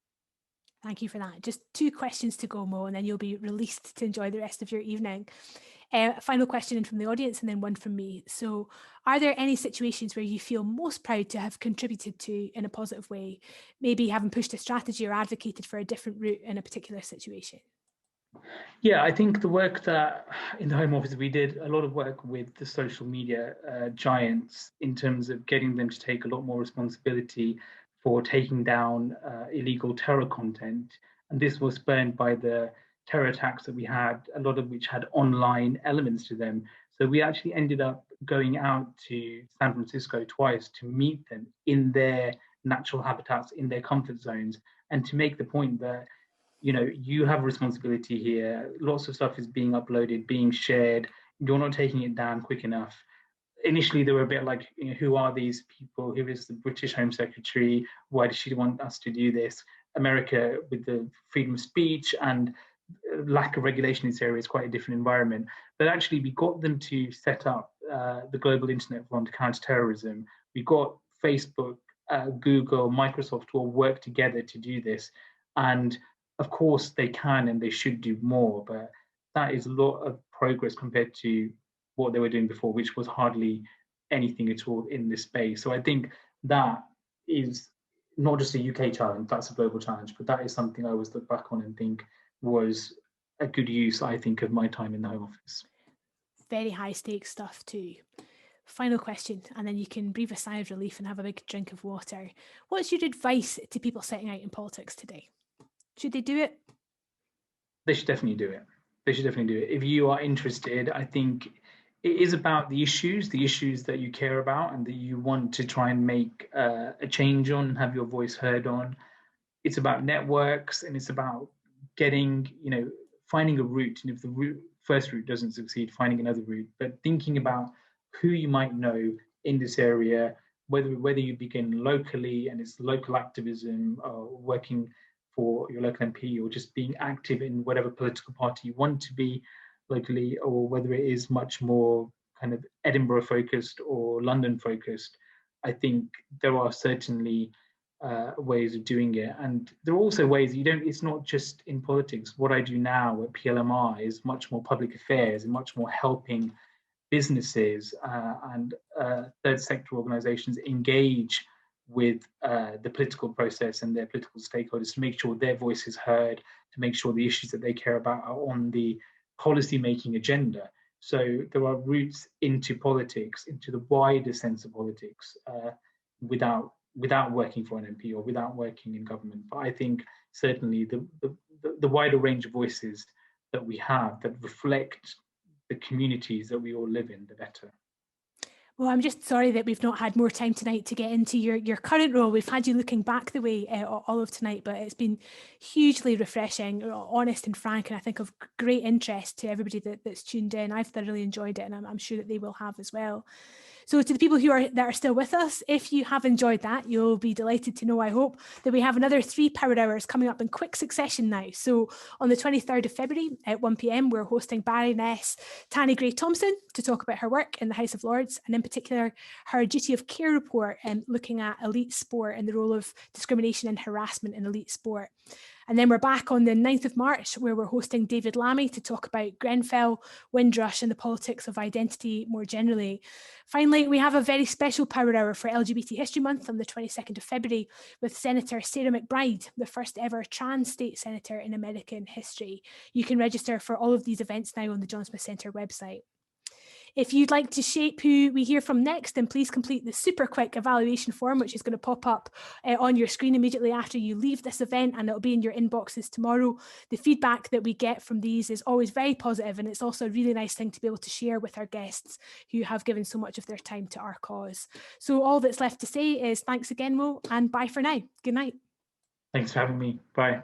Thank you for that. Just 2 questions to go, Mo, and then you'll be released to enjoy the rest of your evening. Final question in from the audience and then one from me. So, are there any situations where you feel most proud to have contributed to in a positive way, maybe having pushed a strategy or advocated for a different route in a particular situation? Yeah, I think the work that in the Home Office, we did a lot of work with the social media giants in terms of getting them to take a lot more responsibility for taking down illegal terror content. And this was spurred by the terror attacks that we had, a lot of which had online elements to them. So we actually ended up going out to San Francisco twice to meet them in their natural habitats, in their comfort zones, and to make the point that you have a responsibility here. Lots of stuff is being uploaded, being shared. You're not taking it down quick enough. Initially, they were a bit like, who are these people? Who is the British Home Secretary? Why does she want us to do this? America, with the freedom of speech and lack of regulation in this area, is quite a different environment. But actually, we got them to set up the Global Internet Fund to counter terrorism. We got Facebook, Google, Microsoft to all work together to do this. And of course, they can and they should do more, but that is a lot of progress compared to what they were doing before, which was hardly anything at all in this space. So I think that is not just a UK challenge, that's a global challenge, but that is something I always look back on and think was a good use, I think, of my time in the Home Office. Very high stakes stuff too. Final question, and then you can breathe a sigh of relief and have a big drink of water. What's your advice to people setting out in politics today? Should they do it? They should definitely do it. They should definitely do it. If you are interested, I think it is about the issues that you care about and that you want to try and make a change on and have your voice heard on. It's about networks, and it's about getting, finding a route. And if the first route doesn't succeed, finding another route, but thinking about who you might know in this area, whether you begin locally and it's local activism, or working for your local MP, or just being active in whatever political party you want to be locally, or whether it is much more kind of Edinburgh focused or London focused. I think there are certainly ways of doing it, and there are also ways it's not just in politics. What I do now at PLMR is much more public affairs and much more helping businesses and third sector organizations engage with the political process and their political stakeholders to make sure their voice is heard, to make sure the issues that they care about are on the policy making agenda. So there are routes into politics, into the wider sense of politics, without working for an MP or without working in government. But I think certainly the wider range of voices that we have that reflect the communities that we all live in, the better. Well, I'm just sorry that we've not had more time tonight to get into your current role. We've had you looking back the way all of tonight, but it's been hugely refreshing, honest and frank, and I think of great interest to everybody that's tuned in. I've thoroughly enjoyed it, and I'm sure that they will have as well. So to the people that are still with us, if you have enjoyed that, you'll be delighted to know, I hope, that we have another 3 power hours coming up in quick succession now. So on the 23rd of February at 1 p.m, we're hosting Baroness Tanni Gray-Thompson to talk about her work in the House of Lords, and in particular, her duty of care report, looking at elite sport and the role of discrimination and harassment in elite sport. And then we're back on the 9th of March, where we're hosting David Lammy to talk about Grenfell, Windrush, and the politics of identity more generally. Finally, we have a very special Power Hour for LGBT History Month on the 22nd of February with Senator Sarah McBride, the first ever trans state senator in American history. You can register for all of these events now on the John Smith Centre website. If you'd like to shape who we hear from next, then please complete the super quick evaluation form, which is going to pop up on your screen immediately after you leave this event, and it'll be in your inboxes tomorrow. The feedback that we get from these is always very positive, and it's also a really nice thing to be able to share with our guests who have given so much of their time to our cause. So all that's left to say is thanks again, Mo, and bye for now. Good night. Thanks for having me. Bye.